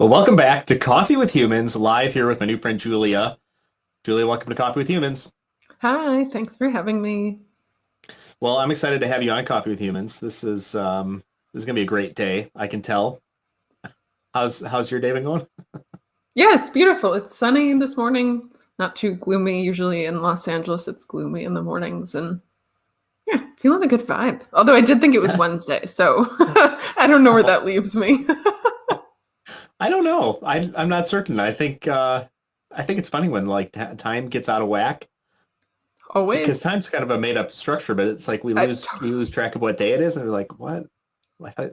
Well, welcome back to Coffee with Humans, live here with my new friend Julia. Julia, welcome to Coffee with Humans. Hi, thanks for having me. Well, I'm excited to have you on Coffee with Humans. This is gonna be a great day. I can tell. How's your day been going? Yeah, it's beautiful. It's sunny this morning, not too gloomy. Usually in Los Angeles, it's gloomy in the mornings, and yeah, feeling a good vibe. Although I did think it was Yeah. Wednesday, so I don't know where that leaves me. I don't know. I'm not certain. I think it's funny when like time gets out of whack because Always, time's kind of a made up structure, but it's like we I lose we totally lose track of what day it is, and we're like, what?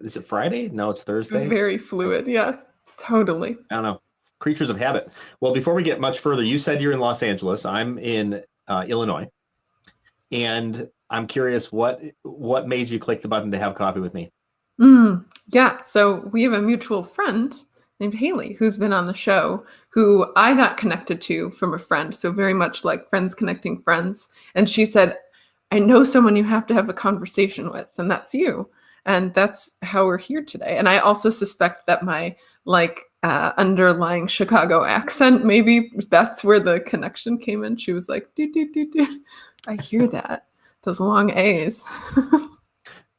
Is it Friday? No, it's Thursday. very fluid. Yeah, totally. I don't know. Creatures of habit. Well, before we get much further, you said you're in Los Angeles. I'm in Illinois, and I'm curious what made you click the button to have coffee with me. Yeah, so we have a mutual friend named Haley who's been on the show, who I got connected to from a friend. So very much like friends connecting friends. And she said, I know someone you have to have a conversation with, and that's you. And that's how we're here today. And I also suspect that my underlying Chicago accent, maybe that's where the connection came in. She was like, do, do, do, do. I hear that. Those long A's.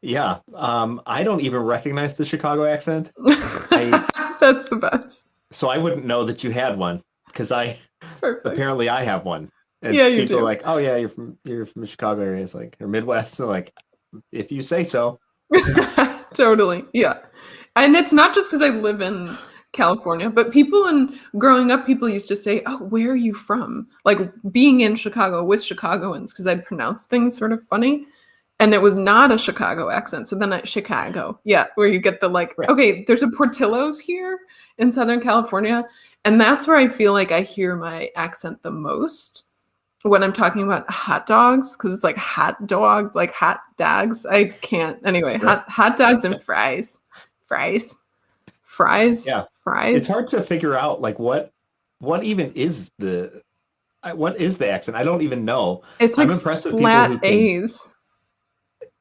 Yeah, I don't even recognize the Chicago accent. I That's the best. So I wouldn't know that you had one because I Perfect. apparently I have one, and Yeah, you people are do. like, "Oh yeah, you're from the Chicago area." It's like or Midwest. They're like, if you say so. Totally. Yeah. And it's not just because I live in California, but people in growing up, people used to say, oh, where are you from? Like being in Chicago with Chicagoans, because I'd pronounce things sort of funny. And it was not a Chicago accent. So then at Chicago, yeah, where you get the like, Right. okay, there's a Portillo's here in Southern California. And that's where I feel like I hear my accent the most when I'm talking about hot dogs, because it's like hot dogs, like hot dogs. I can't. Anyway, Right. hot dogs and fries. Fries. Fries. Yeah, it's Fries. hard to figure out like what even is the accent. I don't even know. It's I'm like impressed with people flat who can. A's.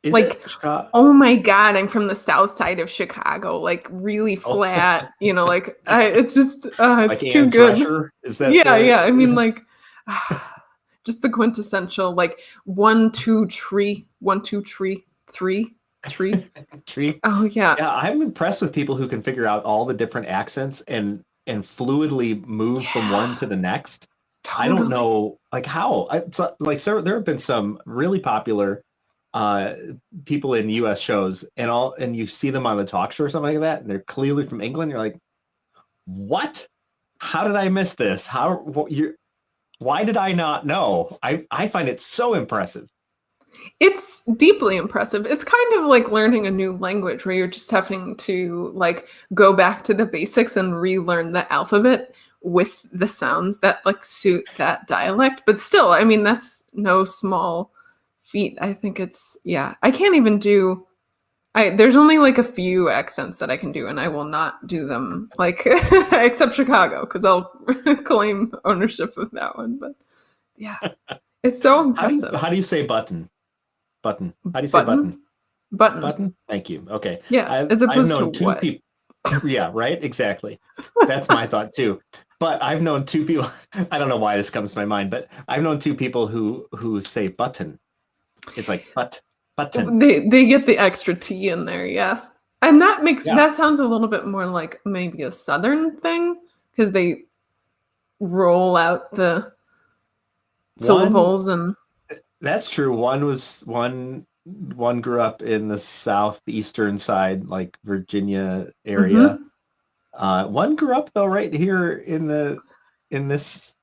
Is it Like, Chicago? oh my God, I'm from the south side of Chicago. Like really Oh, flat, it's just like it's too Ann good. Drescher? Is that Yeah, the yeah. I is mean, it like just the quintessential, like 1, 2 tree, 1, 2 tree, three, tree. tree? Oh yeah. Yeah, I'm impressed with people who can figure out all the different accents and fluidly move from one Yeah, to the next. I don't totally. know like how. So there have been some really popular uh people in US shows and you see them on the talk show or something like that and they're clearly from England. You're like, "What? How did I miss this? Why did I not know?" I find it so impressive. It's deeply impressive. It's kind of like learning a new language where you're just having to like go back to the basics and relearn the alphabet with the sounds that like suit that dialect. But still, I mean, that's no small feat. I think it's yeah. I can't even do I there's only like a few accents that I can do and I will not do them like except Chicago because I'll claim ownership of that one. But yeah, it's so impressive. How do you say button? Button. How do you say Button, button? button. Button? Thank you. Okay. Yeah, as I've opposed to known two what? people. Yeah, right? Exactly. That's my thought too. But I've known two people. I don't know why this comes to my mind, but I've known two people who say button. It's like button. They get the extra T in there, yeah. And Yeah. that sounds a little bit more like maybe a southern thing because they roll out the One syllables and that's true. One grew up in the southeastern side, like Virginia area. mhm. One grew up though right here in this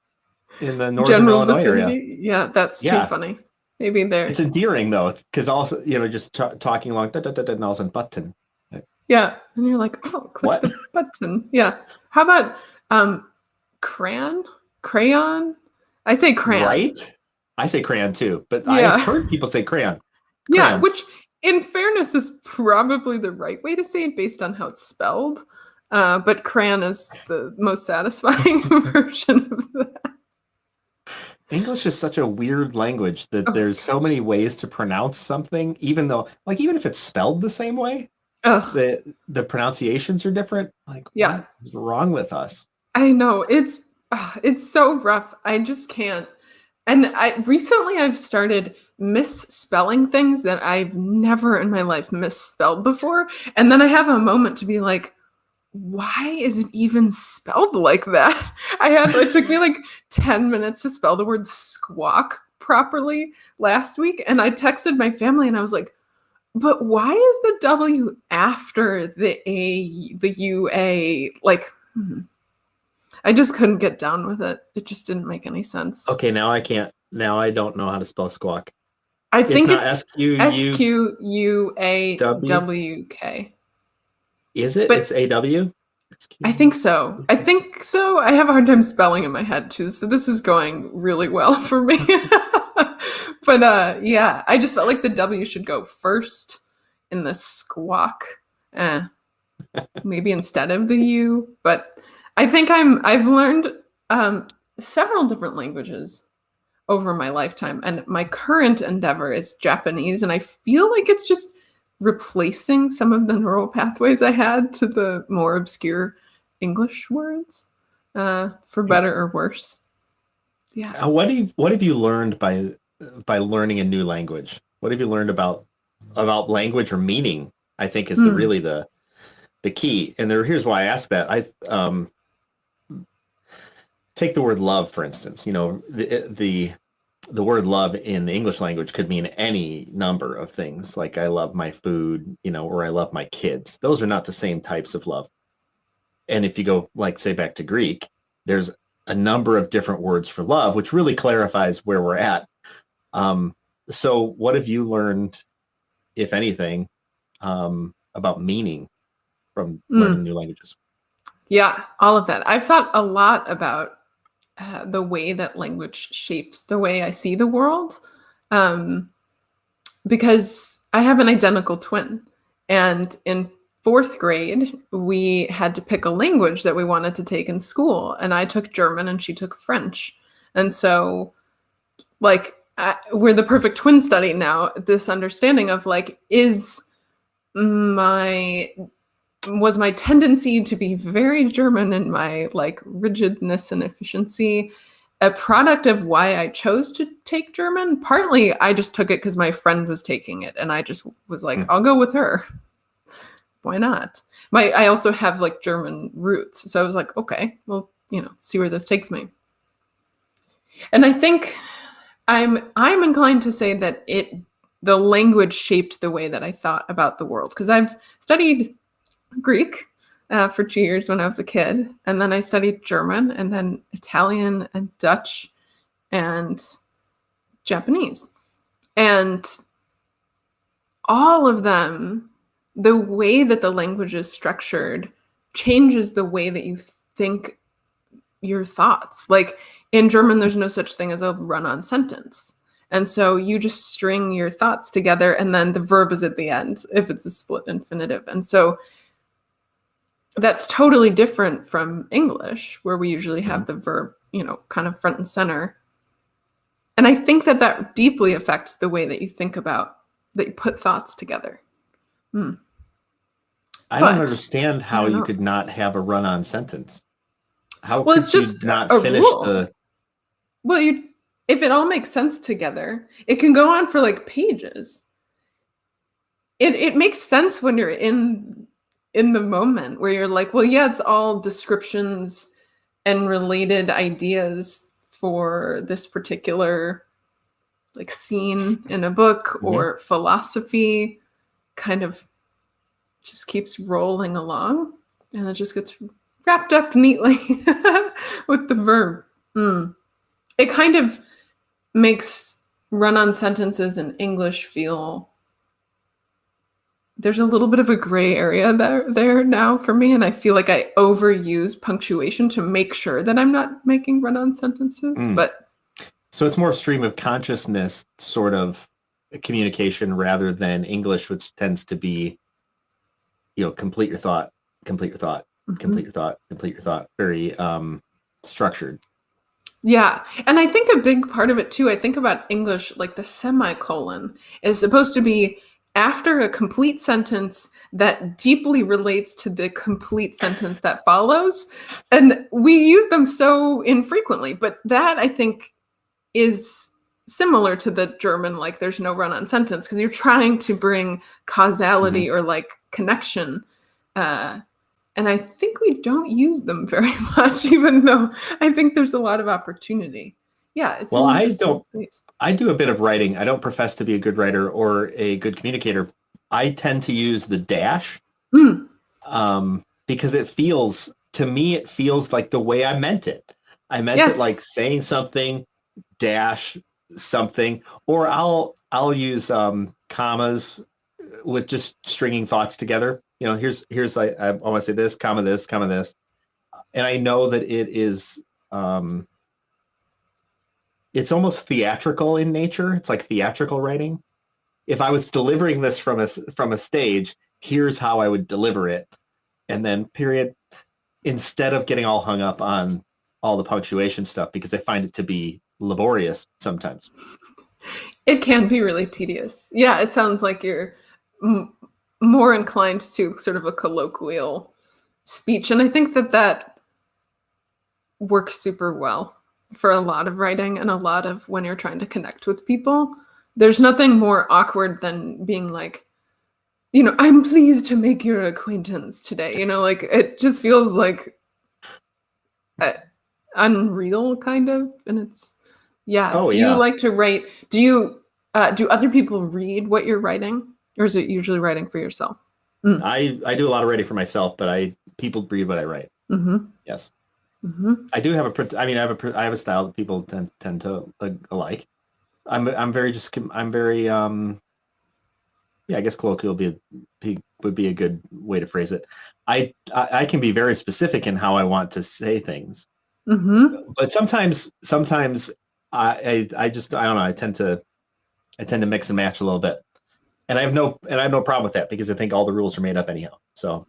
in the northern General Illinois area. vicinity. Yeah, that's too Yeah. funny. Maybe It's they're endearing though, because also just talking along, da, da, da, da, and all of a sudden button. Like, yeah, and you're like, "Oh, click what? the button." Yeah. How about um crayon? Crayon? I say crayon. Right? I say crayon too, but I have Yeah. heard people say crayon. Yeah, Crayon. which in fairness is probably the right way to say it based on how it's spelled. But crayon is the most satisfying version of that. English is such a weird language that Oh my there's so gosh. many ways to pronounce something, even though, like, even if it's spelled the same way. Ugh, The pronunciations are different. Like, yeah. what is wrong with us? I know it's so rough. I just can't. And I've started misspelling things that I've never in my life misspelled before, and then I have a moment to be like, why is it even spelled like that? It took me like 10 minutes to spell the word squawk properly last week, and I texted my family and I was like, but why is the W after the A, the UA? Like, I just couldn't get down with it. It just didn't make any sense. Okay, now I can't. Now I don't know how to spell squawk. I It's think not it's SQUW. SQUAWK. Is it? It's But AW? I think so. I think so. I have a hard time spelling in my head too, so this is going really well for me. But yeah, I just felt like the W should go first in the squawk. Eh, maybe instead of the U, but I've learned um several different languages over my lifetime. And my current endeavor is Japanese. And I feel like it's just replacing some of the neural pathways I had to the more obscure English words, for better or worse. Yeah. What have you learned by learning a new language? What have you learned about language or meaning? I think is the Hmm. really the key. And here's why I ask that. I take the word love, for instance. You know, the word love in the English language could mean any number of things, like I love my food, you know, or I love my kids. Those are not the same types of love. And if you go, like, say, back to Greek, there's a number of different words for love, which really clarifies where we're at. Um, so, what have you learned, if anything, about meaning from learning Hmm. new languages? Yeah, all of that. I've thought a lot about the way that language shapes the way I see the world. Um, because I have an identical twin. And in fourth grade, we had to pick a language that we wanted to take in school. And I took German and she took French. And so, like, we're the perfect twin study now. This understanding of like, my was my tendency to be very German in my like rigidness and efficiency a product of why I chose to take German? Partly I just took it because my friend was taking it and I just was like, Hmm. I'll go with her. Why not? I also have like German roots. So I was like, okay, well, see where this takes me. And I think I'm inclined to say that the language shaped the way that I thought about the world because I've studied Greek for 2 years when I was a kid, and then I studied German, and then Italian and Dutch and Japanese. And all of them, the way that the language is structured changes the way that you think your thoughts. Like in German, there's no such thing as a run on sentence. And so you just string your thoughts together, and then the verb is at the end if it's a split infinitive. And so that's totally different from English, where we usually Hmm. have the verb, kind of front and center. And I think that that deeply affects the way that you think about, that you put thoughts together. Hmm. I don't But understand I how don't you know. could not have a run-on sentence. How Well, it's could you just not a finish rule. the? Well, if it all makes sense together, it can go on for like pages. It makes sense when you're in the moment where you're like, well, yeah, it's all descriptions and related ideas for this particular like scene in a book Mhm. or philosophy kind of just keeps rolling along and it just gets wrapped up neatly with the verb. Mm. It kind of makes run-on sentences in English feel there's a little bit of a gray area there now for me, and I feel like I overuse punctuation to make sure that I'm not making run-on sentences. Mm. But So it's more stream of consciousness sort of communication rather than English, which tends to be, complete your thought, complete your thought, complete mhm. your thought, complete your thought. Very structured. Yeah. And I think a big part of it too, I think about English, like the semicolon is supposed to be after a complete sentence that deeply relates to the complete sentence that follows. And we use them so infrequently, but that I think is similar to the German, like there's no run-on sentence, because you're trying to bring causality or like connection. And I think we don't use them very much, even though I think there's a lot of opportunity. Yeah, it's Well, an I interesting don't. space. I do a bit of writing. I don't profess to be a good writer or a good communicator. I tend to use the dash Mm, because to me, it feels like the way I meant it. I meant it like yes. saying something, dash something, or I'll use commas with just stringing thoughts together. Here's I want to say this, comma this, and I know that it is it's almost theatrical in nature. It's like theatrical writing. If I was delivering this from a stage, here's how I would deliver it, and then period. Instead of getting all hung up on all the punctuation stuff, because I find it to be laborious sometimes. It can be really tedious. Yeah, it sounds like you're more inclined to sort of a colloquial speech. And I think that works super well for a lot of writing and a lot of when you're trying to connect with people. There's nothing more awkward than being like, I'm pleased to make your acquaintance today. Like it just feels like unreal kind of. And it's, yeah. Oh Do you yeah, like to write? Do other people read what you're writing, or is it usually writing for yourself? Mm. I do a lot of writing for myself, but people read what I write. Mm-hmm. Yes, Mm-hmm. I do have I have a style that people tend to like. I'm very yeah, I guess colloquial would be a good way to phrase it. I can be very specific in how I want to say things, Mm-hmm. but sometimes I don't know, I tend to mix and match a little bit. And I have no problem with that because I think all the rules are made up anyhow. So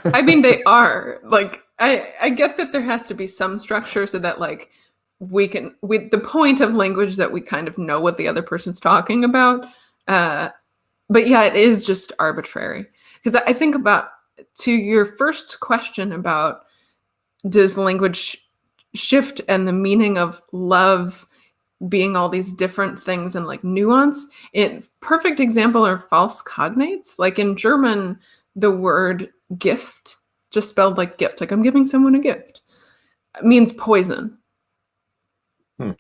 I mean, they are like I get that there has to be some structure so that like we can with the point of language that we kind of know what the other person's talking about. But yeah, it is just arbitrary because I think about to your first question about does language shift and the meaning of love being all these different things and like nuance. It perfect example are false cognates. Like in German, the word gift, just spelled like gift, like I'm giving someone a gift, means poison.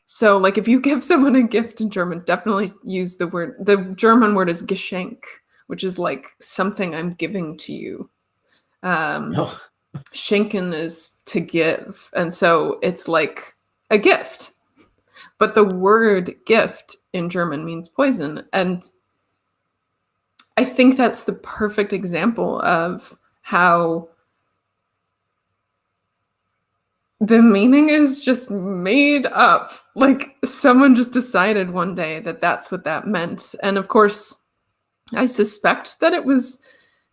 So like if you give someone a gift in German, definitely use the German word is Geschenk, which is like something I'm giving to you. no. Schenken is to give. And so it's like a gift. But the word gift in German means poison. And I think that's the perfect example of how the meaning is just made up. Like someone just decided one day that that's what that meant. And of course, I suspect that it was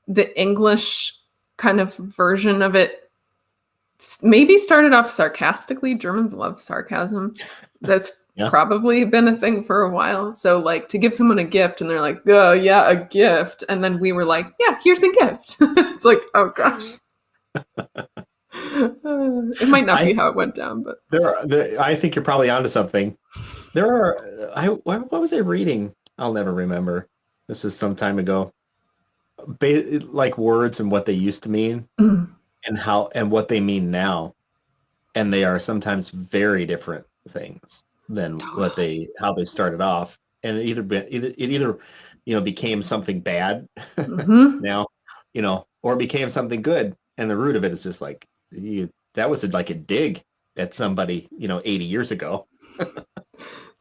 the English kind of version of it. Maybe started off sarcastically. Germans love sarcasm. That's Yeah. probably been a thing for a while. So like to give someone a gift and they're like, oh yeah, a gift. And then we were like, yeah, here's a gift. It's like, oh gosh. It might not be I how it went down, but I think you're probably onto something. What was I reading? I'll never remember. This was some time ago. Like words and what they used to mean and what they mean now. And they are sometimes very different things than how they started off. And it either became something bad mm-hmm. now, or it became something good. And the root of it is just like that was like a dig at somebody, 80 years ago.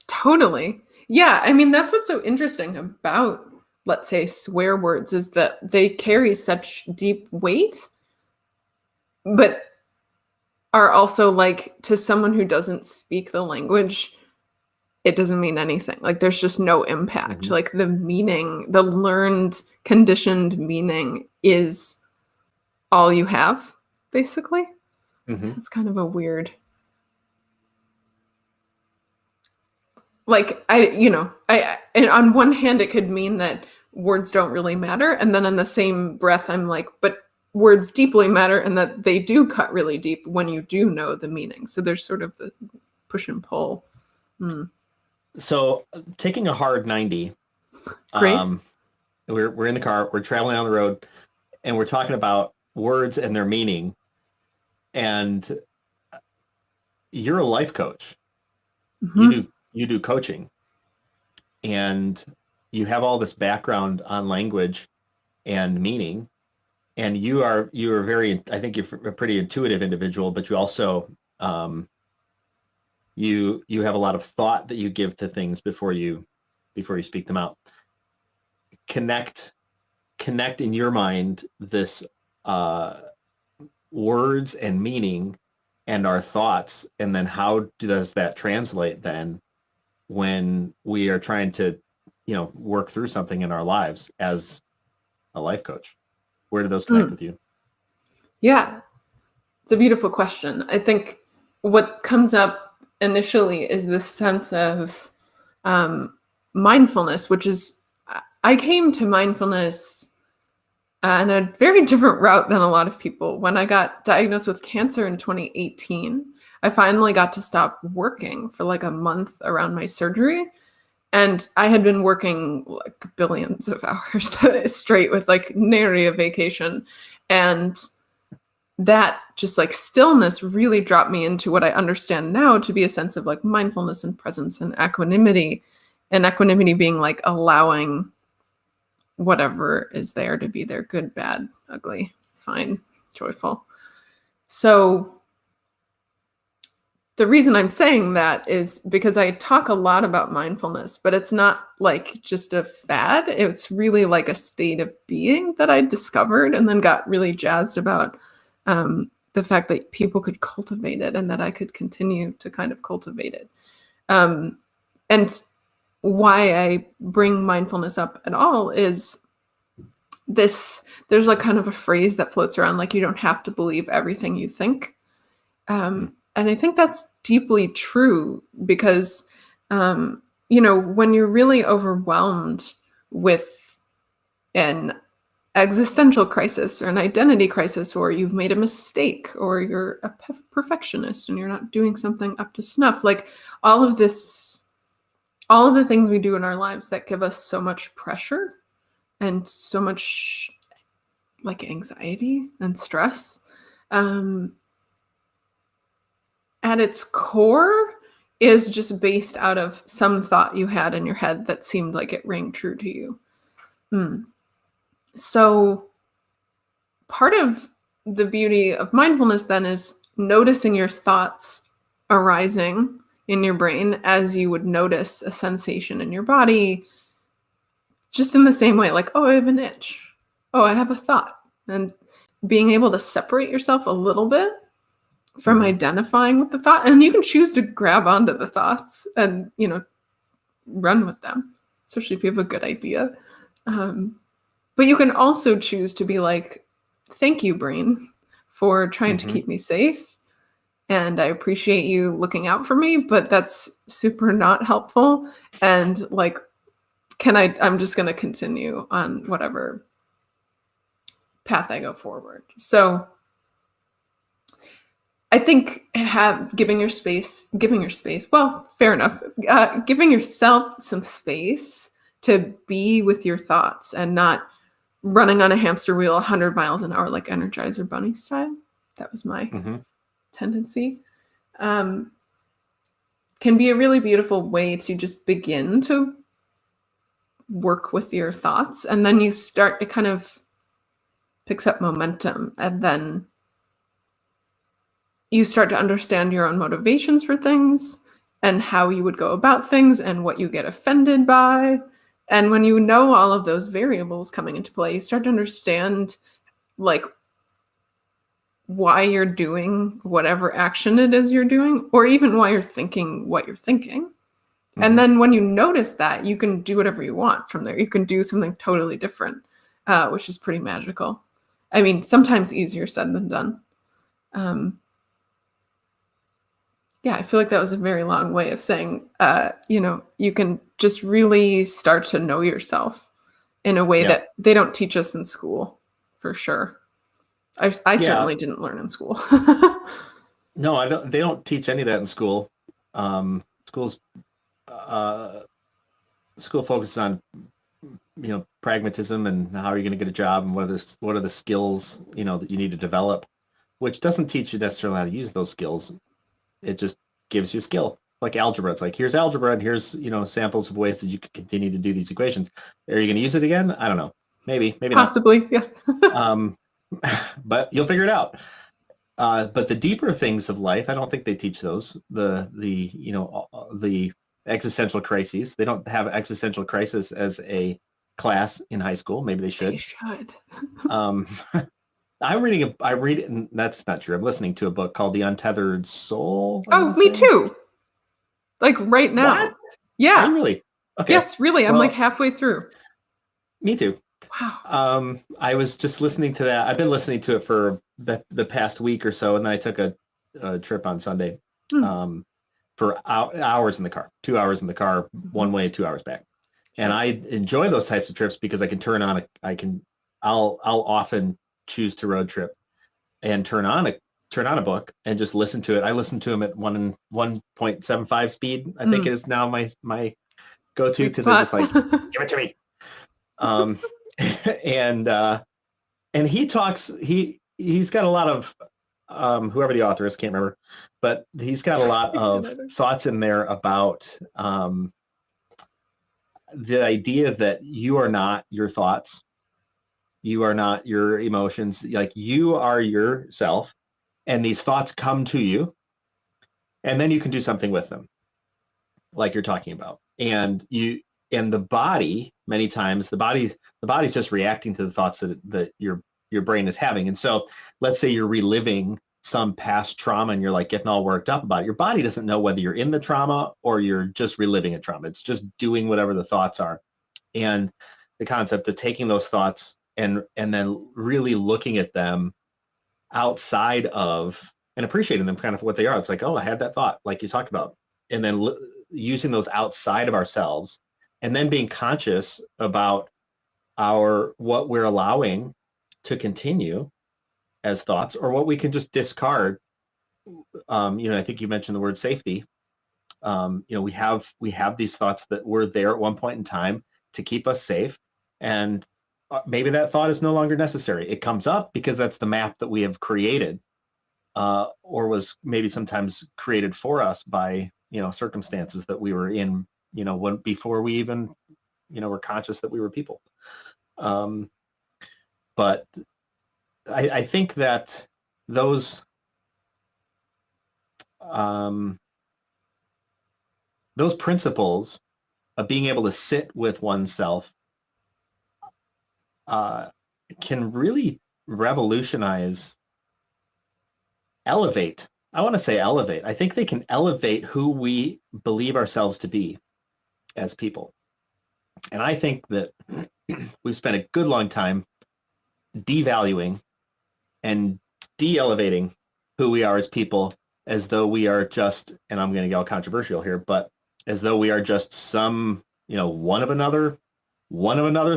Totally. Yeah, I mean that's what's so interesting about let's say swear words is that they carry such deep weight, but are also like to someone who doesn't speak the language, it doesn't mean anything. Like there's just no impact. Mm-hmm. Like the meaning, the learned, conditioned meaning is all you have, basically. Mm-hmm. It's kind of a weird. Like I and on one hand, it could mean that words don't really matter. And then in the same breath, I'm like, but words deeply matter, and that they do cut really deep when you do know the meaning. So there's sort of the push and pull. So taking a hard 90, Great. we're in the car, we're traveling on the road, and we're talking about words and their meaning. And you're a life coach. Mm-hmm. You do coaching, and you have all this background on language and meaning. And you are very, I think you're a pretty intuitive individual, but you also you have a lot of thought that you give to things before you speak them out. Connect in your mind this words and meaning and our thoughts, and then how does that translate then when we are trying to, work through something in our lives as a life coach? Where do those connect with you? Yeah, it's a beautiful question. I think what comes up initially is this sense of mindfulness, which is, I came to mindfulness on a very different route than a lot of people. When I got diagnosed with cancer in 2018, I finally got to stop working for like a month around my surgery. And I had been working like billions of hours straight with like nary a vacation. And that just like stillness really dropped me into what I understand now to be a sense of like mindfulness and presence and equanimity. And equanimity being like allowing whatever is there to be there, good, bad, ugly, fine, joyful. So the reason I'm saying that is because I talk a lot about mindfulness, but it's not like just a fad. It's really like a state of being that I discovered and then got really jazzed about the fact that people could cultivate it and that I could continue to kind of cultivate it. And why I bring mindfulness up at all is this, there's like kind of a phrase that floats around, like, you don't have to believe everything you think. And I think that's deeply true because, when you're really overwhelmed with an existential crisis or an identity crisis, or you've made a mistake, or you're a perfectionist and you're not doing something up to snuff, like all of the things we do in our lives that give us so much pressure and so much like anxiety and stress, at its core is just based out of some thought you had in your head that seemed like it rang true to you. So part of the beauty of mindfulness then is noticing your thoughts arising in your brain as you would notice a sensation in your body, just in the same way, like, oh, I have an itch. Oh, I have a thought. And being able to separate yourself a little bit from identifying with the thought. And you can choose to grab onto the thoughts and, run with them, especially if you have a good idea. But you can also choose to be like, thank you, brain, for trying to keep me safe. And I appreciate you looking out for me, but that's super not helpful. And like, I'm just going to continue on whatever path I go forward. So I think giving yourself some space to be with your thoughts and not running on a hamster wheel 100 miles an hour like Energizer Bunny style. That was my tendency. Can be a really beautiful way to just begin to work with your thoughts. And then it kind of picks up momentum. And then you start to understand your own motivations for things and how you would go about things and what you get offended by. And when you know all of those variables coming into play, you start to understand like why you're doing whatever action it is you're doing, or even why you're thinking what you're thinking. And then when you notice that, you can do whatever you want from there. You can do something totally different, which is pretty magical. I mean, sometimes easier said than done. Yeah, I feel like that was a very long way of saying, you can just really start to know yourself in a way Yeah. that they don't teach us in school, for sure. I Yeah. certainly didn't learn in school. No, I don't. They don't teach any of that in school. Schools, uh, school focuses on pragmatism and how are you going to get a job and what are the skills that you need to develop, which doesn't teach you necessarily how to use those skills. It just gives you a skill like algebra. It's like, here's algebra and here's samples of ways that you could continue to do these equations. Are you going to use it again? I don't know. Maybe not. Possibly, yeah. um, but you'll figure it out. But the deeper things of life, I don't think they teach those. The existential crises. They don't have existential crisis as a class in high school. Maybe they should. They should. Um, I read it, and that's not true. I'm listening to a book called The Untethered Soul. Oh, me too. Like right now. What? Yeah. Are you really? Okay. Yes, really. I'm Well, like halfway through. Me too. Wow. I was just listening to that. I've been listening to it for the past week or so, and then I took a trip on Sunday for hours in the car, 2 hours in the car, one way, 2 hours back. And I enjoy those types of trips because I can I'll often choose to road trip and turn on a book and just listen to it. I listen to them at 1.75 speed. I think is now my go-to, because I just like, give it to me. And he talks, he's got a lot of whoever the author is, can't remember, but he's got a lot of thoughts in there about the idea that you are not your thoughts, you are not your emotions, like you are yourself, and these thoughts come to you, and then you can do something with them, like you're talking about. And the body, many times the body's just reacting to the thoughts that your brain is having. And so let's say you're reliving some past trauma and you're like getting all worked up about it. Your body doesn't know whether you're in the trauma or you're just reliving a trauma. It's just doing whatever the thoughts are. And the concept of taking those thoughts and then really looking at them outside of, and appreciating them kind of what they are. It's like, oh, I had that thought, like you talked about, and then using those outside of ourselves, and then being conscious about what we're allowing to continue as thoughts, or what we can just discard. I think you mentioned the word safety. We have these thoughts that were there at one point in time to keep us safe, and maybe that thought is no longer necessary. It comes up because that's the map that we have created, or was maybe sometimes created for us by circumstances that we were in, before we even were conscious that we were people. But I think that those principles of being able to sit with oneself can really elevate. I want to say elevate. I think they can elevate who we believe ourselves to be as people. And I think that we've spent a good long time devaluing and de-elevating who we are as people, as though we are just, and I'm going to get all controversial here, but as though we are just some, one of another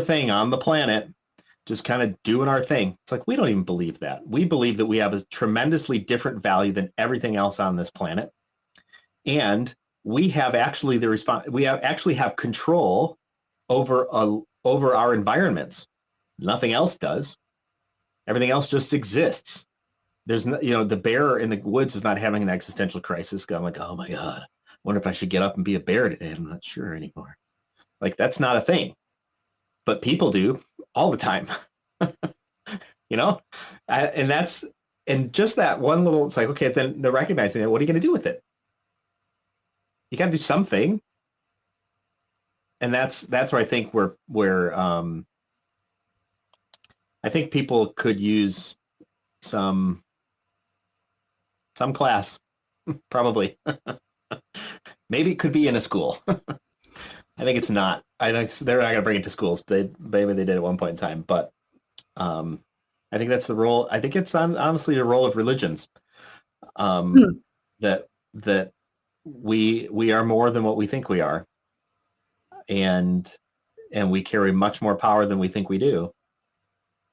thing on the planet, just kind of doing our thing. It's like, we don't even believe that. We believe that we have a tremendously different value than everything else on this planet. And we have actually have control over our environments. Nothing else does. Everything else just exists. There's no, the bear in the woods is not having an existential crisis. I'm like, oh my God, I wonder if I should get up and be a bear today. I'm not sure anymore. Like, that's not a thing, but people do all the time. And just that one little, it's like, okay, then they're recognizing it. What are you going to do with it? You got to do something. And that's where I think I think people could use some class, probably. Maybe it could be in a school. I think it's not. I think they're not going to bring it to schools. Maybe they did at one point in time, but I think that's the role. I think it's honestly the role of religions. That we are more than what we think we are, and and we carry much more power than we think we do.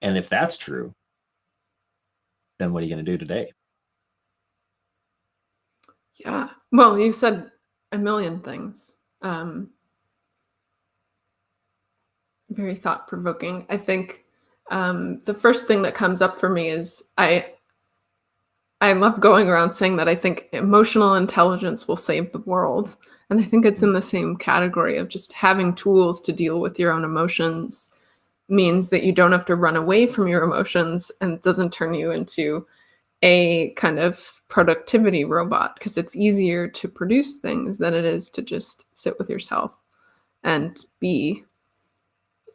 And if that's true, then what are you going to do today? Yeah. Well, you said a million things. Very thought-provoking. I think the first thing that comes up for me is I love going around saying that I think emotional intelligence will save the world. And I think it's in the same category of just having tools to deal with your own emotions means that you don't have to run away from your emotions, and it doesn't turn you into a kind of productivity robot, because it's easier to produce things than it is to just sit with yourself and be.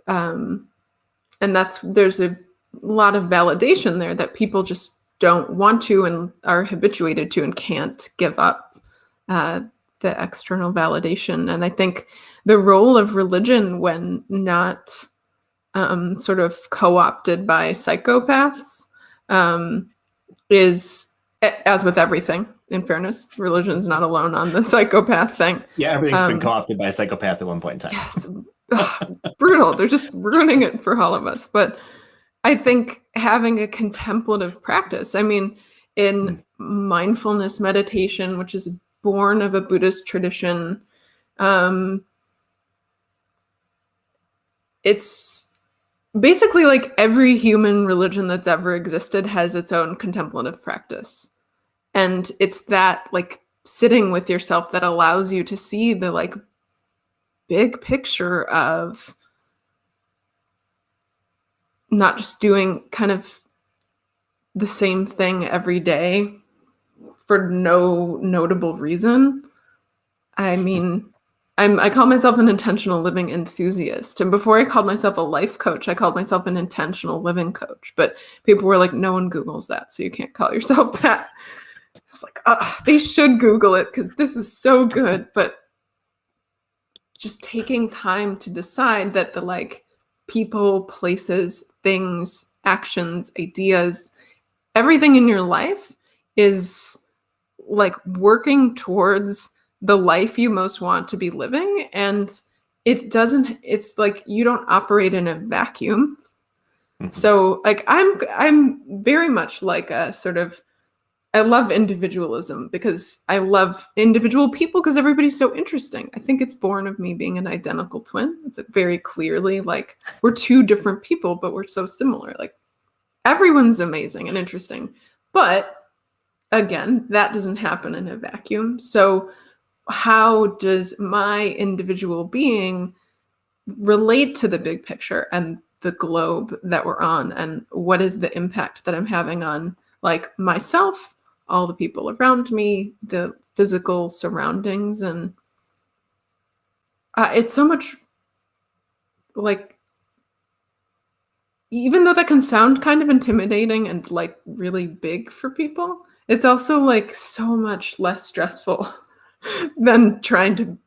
And there's a lot of validation there that people just don't want to and are habituated to and can't give up the external validation. And I think the role of religion, when not sort of co-opted by psychopaths, is, as with everything, in fairness, religion's not alone on the psychopath thing. Yeah, everything's been co-opted by a psychopath at one point in time. Yes. Brutal. They're just ruining it for all of us. But I think having a contemplative practice, I mean, in mindfulness meditation, which is born of a Buddhist tradition, it's basically like every human religion that's ever existed has its own contemplative practice. And it's that like sitting with yourself that allows you to see the like big picture of not just doing kind of the same thing every day for no notable reason. I mean, I call myself an intentional living enthusiast. And before I called myself a life coach, I called myself an intentional living coach. But people were like, no one Googles that, so you can't call yourself that. It's like, they should Google it because this is so good. But just taking time to decide that the like people, places, things, actions, ideas, everything in your life is like working towards the life you most want to be living. And it's like you don't operate in a vacuum. So like I'm very much like a sort of, I love individualism because I love individual people because everybody's so interesting. I think it's born of me being an identical twin. It's very clearly like we're two different people, but we're so similar. Like everyone's amazing and interesting. But again, that doesn't happen in a vacuum. So how does my individual being relate to the big picture and the globe that we're on? And what is the impact that I'm having on like myself, all the people around me, the physical surroundings? And it's so much like, even though that can sound kind of intimidating and like really big for people, it's also like so much less stressful than trying to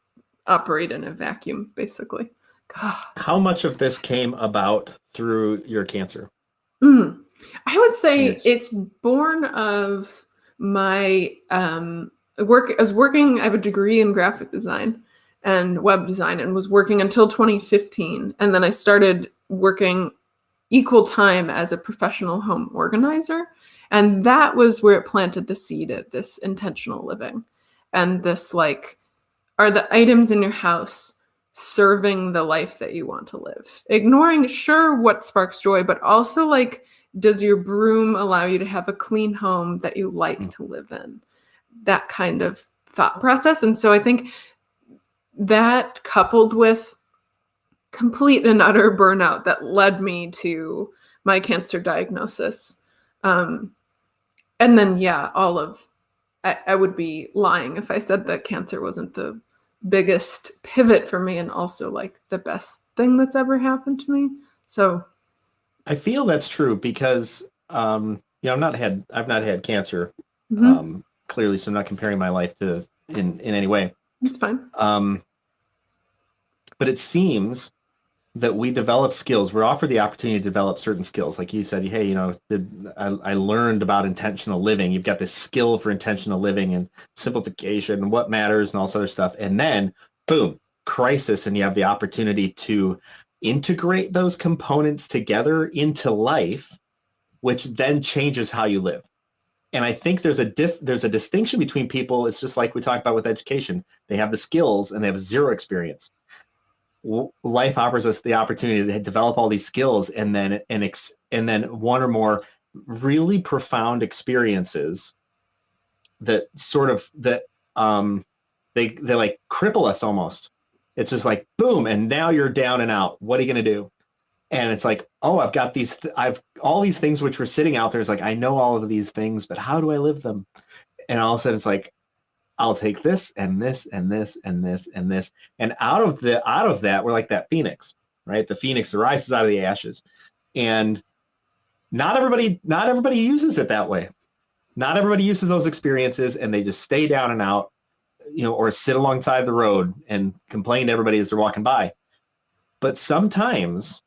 operate in a vacuum, basically. God. How much of this came about through your cancer? I would say it's born of my work. I was working, I have a degree in graphic design and web design, and was working until 2015. And then I started working equal time as a professional home organizer. And that was where it planted the seed of this intentional living. And this like, are the items in your house serving the life that you want to live? Ignoring, sure, what sparks joy, but also like, does your broom allow you to have a clean home that you like to live in? That kind of thought process. And so I think that, coupled with complete and utter burnout that led me to my cancer diagnosis. And then, yeah, I would be lying if I said that cancer wasn't the biggest pivot for me and also like the best thing that's ever happened to me. So I feel that's true because, I've not had cancer, clearly, so I'm not comparing my life to in any way. It's fine. But it seems that we develop skills. We're offered the opportunity to develop certain skills. Like you said, hey, I learned about intentional living. You've got this skill for intentional living and simplification and what matters and all this other stuff. And then, boom, crisis, and you have the opportunity to integrate those components together into life, which then changes how you live. And I think there's a distinction between people. It's just like we talked about with education. They have the skills and they have zero experience. Life offers us the opportunity to develop all these skills, and then one or more really profound experiences that sort of they like cripple us almost. It's just like boom, and now you're down and out. What are you going to do? And it's like, oh, I've got I've all these things which were sitting out there. It's like, I know all of these things, but how do I live them? And all of a sudden it's like, I'll take this and this and this and this and this. And out of that, we're like that phoenix, right? The phoenix rises out of the ashes. And not everybody uses it that way. Not everybody uses those experiences, and they just stay down and out, or sit alongside the road and complain to everybody as they're walking by. But sometimes,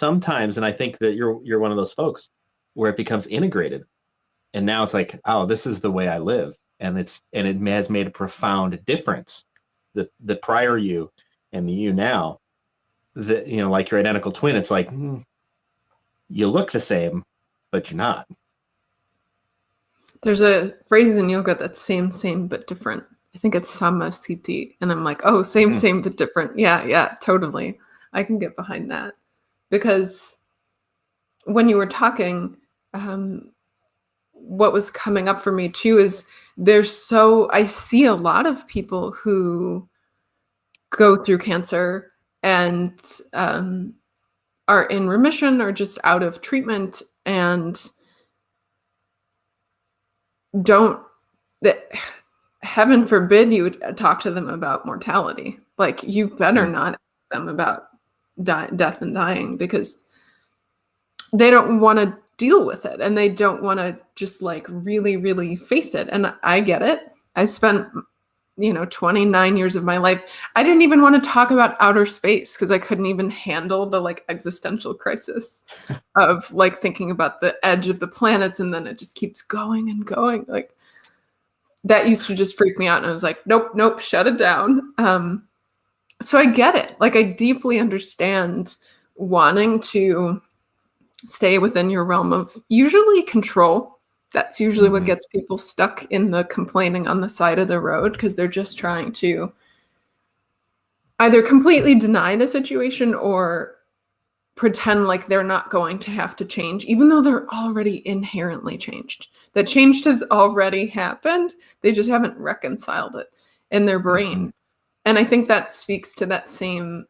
and I think that you're one of those folks where it becomes integrated. And now it's like, oh, this is the way I live. And it has made a profound difference. The prior you and the you now, like your identical twin, it's like, you look the same, but you're not. There's a phrase in yoga that's same, but different. I think it's samasthiti. And I'm like, oh, same, but different. Yeah, totally. I can get behind that. Because when you were talking, what was coming up for me too is I see a lot of people who go through cancer and are in remission or just out of treatment and heaven forbid you would talk to them about mortality. Like, you better not ask them about death and dying, because they don't want to deal with it, and they don't want to just like really, really face it. And I get it. I spent 29 years of my life, I didn't even want to talk about outer space because I couldn't even handle the like existential crisis of like thinking about the edge of the planets, and then it just keeps going and going. Like, that used to just freak me out, and I was like, nope, shut it down. So I get it. Like, I deeply understand wanting to stay within your realm of usually control. That's usually what gets people stuck in the complaining on the side of the road, because they're just trying to either completely deny the situation or pretend like they're not going to have to change, even though they're already inherently changed. That change has already happened. They just haven't reconciled it in their brain. And I think that speaks to that same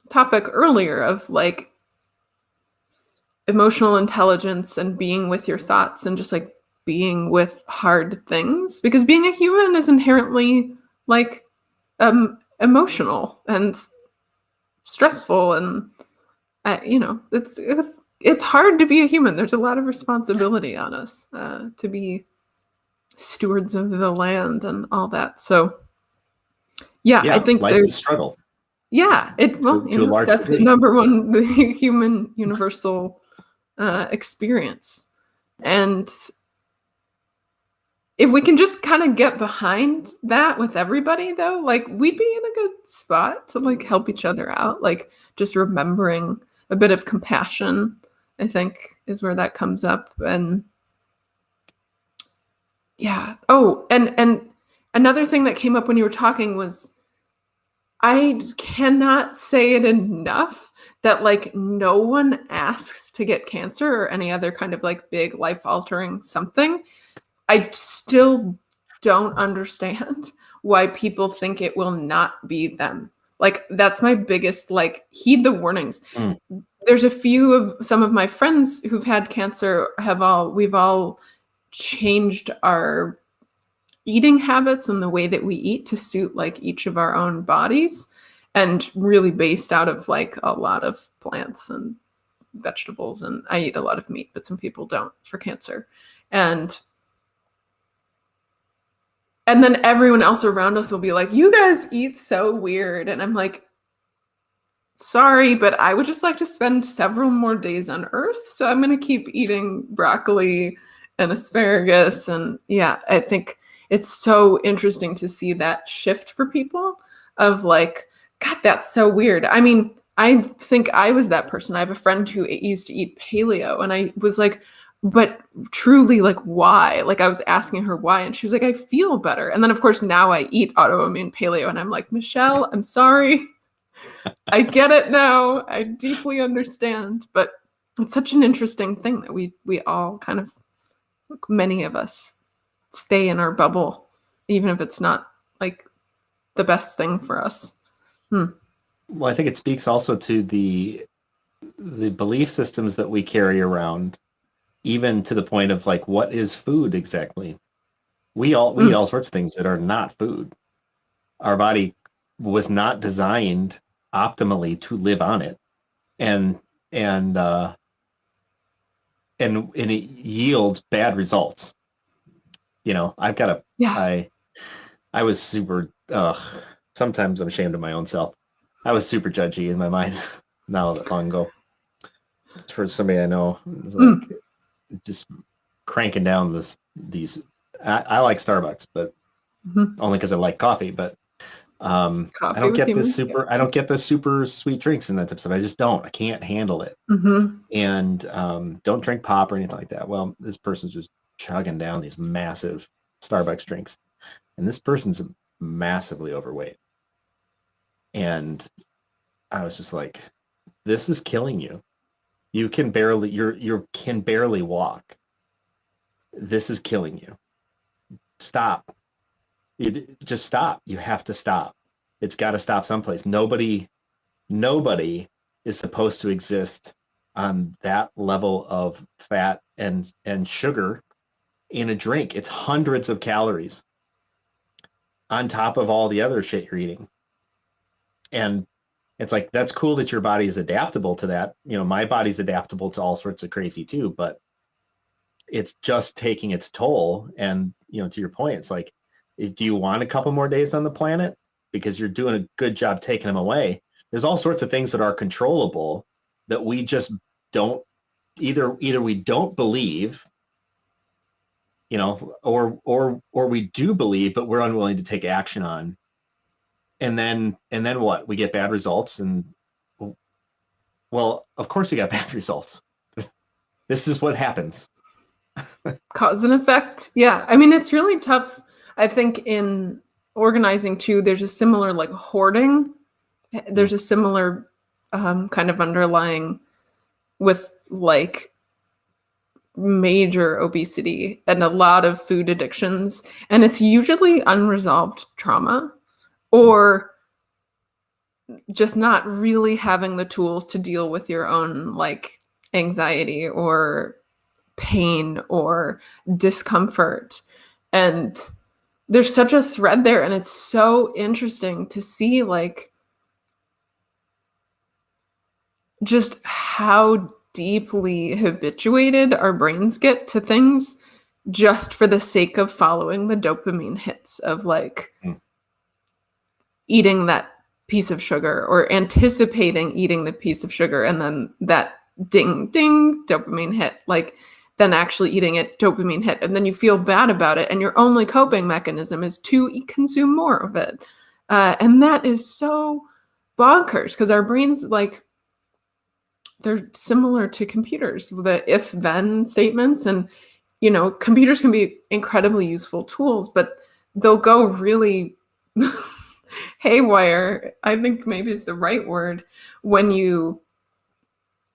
topic earlier of like emotional intelligence and being with your thoughts and just like being with hard things, because being a human is inherently like emotional and stressful, and it's hard to be a human. There's a lot of responsibility on us to be stewards of the land and all that. So yeah, I think life there's is struggle. Yeah, that's degree. The number one, the human universal experience. And if we can just kind of get behind that with everybody, though, like, we'd be in a good spot to like help each other out. Like, just remembering a bit of compassion, I think, is where that comes up. And yeah. Oh, and another thing that came up when you were talking was, I cannot say it enough that like no one asks to get cancer or any other kind of like big life-altering something. I still don't understand why people think it will not be them. Like, that's my biggest, like, heed the warnings. There's some of my friends who've had cancer we've all changed our eating habits and the way that we eat to suit like each of our own bodies, and really based out of like a lot of plants and vegetables. And I eat a lot of meat, but some people don't for cancer. And then everyone else around us will be like, you guys eat so weird. And I'm like, sorry, but I would just like to spend several more days on Earth. So I'm going to keep eating broccoli and asparagus. And yeah, I think it's so interesting to see that shift for people of like God, that's so weird. I mean, I think I was that person. I have a friend who used to eat paleo, and I was like, but truly, like, why? Like, I was asking her why, and she was like, I feel better. And then, of course, now I eat autoimmune paleo, and I'm like, Michelle, I'm sorry. I get it now. I deeply understand. But it's such an interesting thing that we all kind of, many of us, stay in our bubble, even if it's not like the best thing for us. Well, I think it speaks also to the belief systems that we carry around, even to the point of like, what is food exactly? We eat Mm. all sorts of things that are not food. Our body was not designed optimally to live on it, and and uh, and it yields bad results. You know, Yeah. I was super. Sometimes I'm ashamed of my own self. I was super judgy in my mind. Not that long ago, towards somebody I know, it's like Mm. just cranking down these. I like Starbucks, but Mhm. only because I like coffee. But I Coffee don't with get this humans. Yeah. super. I don't get the super sweet drinks and that type of stuff. I just don't. I can't handle it. Hmm. And don't drink pop or anything like that. Well, this person's just chugging down these massive Starbucks drinks, and this person's massively overweight. And I was just like, this is killing you. You can barely you can barely walk. This is killing you. Stop. Just stop. You have to stop. It's got to stop someplace. Nobody is supposed to exist on that level of fat and sugar in a drink. It's hundreds of calories on top of all the other shit you're eating. And it's like, that's cool that your body is adaptable to that. You know, my body's adaptable to all sorts of crazy too, but it's just taking its toll. And, you know, to your point, it's like, do you want a couple more days on the planet? Because you're doing a good job taking them away. There's all sorts of things that are controllable that we just don't either we don't believe, you know, or we do believe, but we're unwilling to take action on. And then what? We get bad results. And well, of course we got bad results. This is what happens. Cause and effect. Yeah. I mean, it's really tough. I think in organizing too, there's a similar like hoarding. Mm. There's a similar kind of underlying with like major obesity and a lot of food addictions. And it's usually unresolved trauma Mm. or just not really having the tools to deal with your own like anxiety or pain or discomfort. And there's such a thread there. And it's so interesting to see like just how deeply habituated our brains get to things just for the sake of following the dopamine hits of like Mm. eating that piece of sugar or anticipating eating the piece of sugar and then that ding ding dopamine hit, like then actually eating it, dopamine hit, and then you feel bad about it and your only coping mechanism is to consume more of it. And that is so bonkers because our brains like they're similar to computers, the if then statements. And you know, computers can be incredibly useful tools, but they'll go really haywire, I think maybe is the right word, when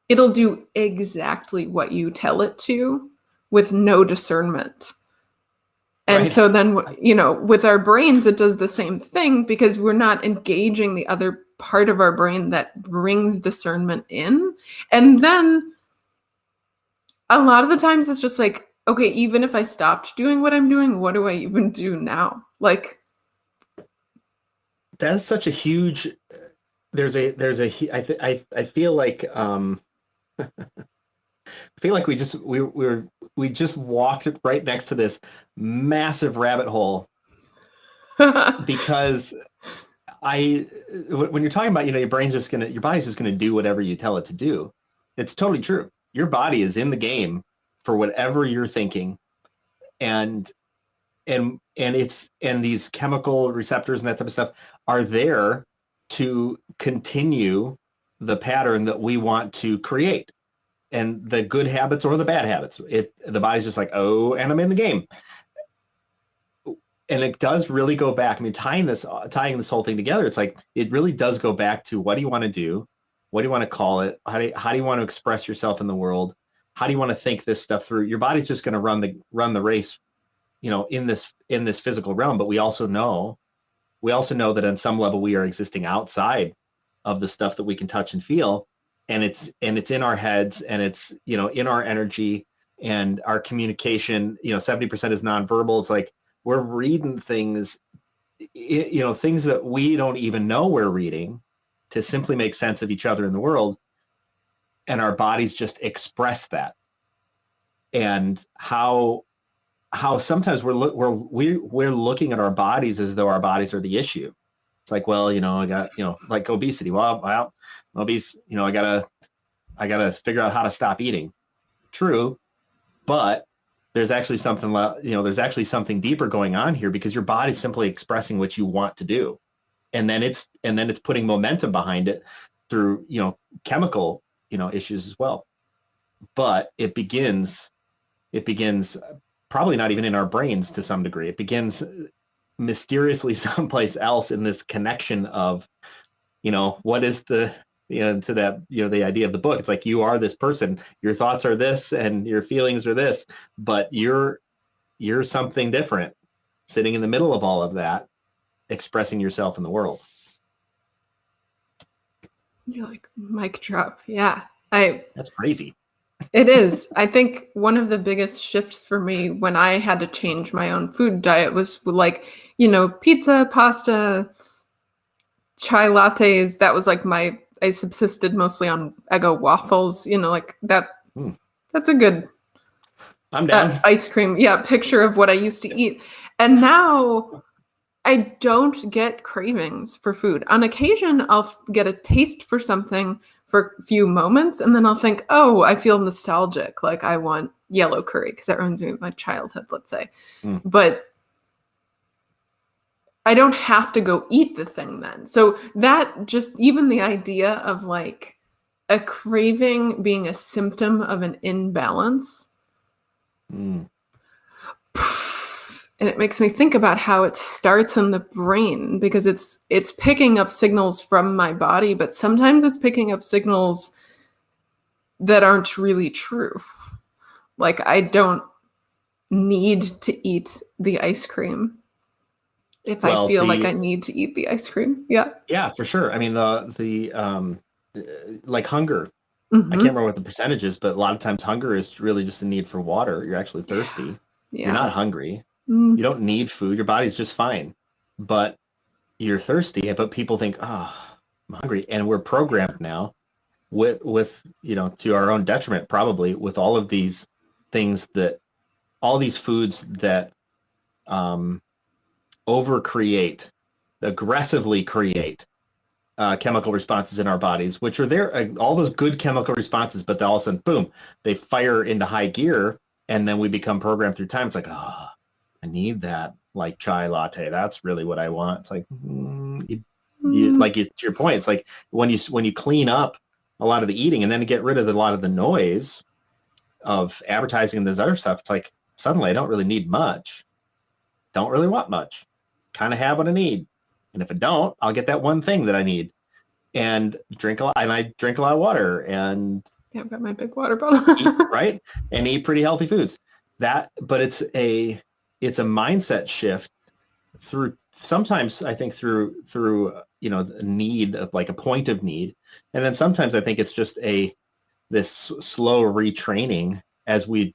it'll do exactly what you tell it to with no discernment. And Right. so then, you know, with our brains, it does the same thing because we're not engaging the other part of our brain that brings discernment in. And then a lot of the times it's just like, okay, even if I stopped doing what I'm doing, what do I even do now? Like, That's such a huge. I feel like we just walked right next to this massive rabbit hole because when you're talking about, you know, your body's just gonna do whatever you tell it to do. It's totally true. Your body is in the game for whatever you're thinking, and and these chemical receptors and that type of stuff are there to continue the pattern that we want to create, and the good habits or the bad habits. The body's just like, oh, and I'm in the game. And it does really go back. I mean, tying this whole thing together, it's like it really does go back to, what do you want to do? What do you want to call it? How do you want to express yourself in the world? How do you want to think this stuff through? Your body's just going to run the race, in this physical realm. But we also know that on some level we are existing outside of the stuff that we can touch and feel, and it's in our heads, and it's in our energy and our communication. 70% is nonverbal. It's like we're reading things, things that we don't even know we're reading, to simply make sense of each other in the world, and our bodies just express that. And how sometimes we're looking at our bodies as though our bodies are the issue. It's like, well, I got, like obesity. Well, I'm obese. I gotta figure out how to stop eating. True, but there's actually something deeper going on here, because your body's simply expressing what you want to do, and then it's putting momentum behind it through chemical issues as well. But it begins probably not even in our brains to some degree. It begins mysteriously someplace else in this connection of, what is the, to that, the idea of the book. It's like, you are this person, your thoughts are this, and your feelings are this, but you're something different sitting in the middle of all of that, expressing yourself in the world. You're like, mic drop. Yeah. That's crazy. It is. I think one of the biggest shifts for me when I had to change my own food diet was like, pizza, pasta, chai lattes. That was like I subsisted mostly on Eggo waffles, like that. That's a good I'm down. ice cream. Yeah. Picture of what I used to eat. And now I don't get cravings for food. On occasion, I'll get a taste for something for a few moments, and then I'll think, oh, I feel nostalgic. Like I want yellow curry because that reminds me of my childhood, let's say. But I don't have to go eat the thing then. So that just, even the idea of like a craving being a symptom of an imbalance. And it makes me think about how it starts in the brain, because it's picking up signals from my body, but sometimes it's picking up signals that aren't really true. Like I don't need to eat the ice cream if I feel like I need to eat the ice cream. Yeah. Yeah, for sure. I mean, the like hunger. I can't remember what the percentage is, but a lot of times hunger is really just a need for water. You're actually thirsty. Yeah. You're not hungry. You don't need food. Your body's just fine, but you're thirsty. But people think, oh, I'm hungry. And we're programmed now with to our own detriment, probably, with all of these things all these foods that aggressively create chemical responses in our bodies, which are there, all those good chemical responses, but all of a sudden, boom, they fire into high gear, and then we become programmed through time. It's like, oh, I need that, like chai latte. That's really what I want. It's like, to your point, it's like when you clean up a lot of the eating and then get rid of a lot of the noise of advertising and this other stuff, it's like suddenly I don't really need much. Don't really want much. Kind of have what I need. And if I don't, I'll get that one thing that I need and drink a lot. And I drink a lot of water, and I've got my big water bottle. Right? And eat pretty healthy foods. But it's a mindset shift sometimes I think through the need of, like, a point of need. And then sometimes I think it's just this slow retraining as we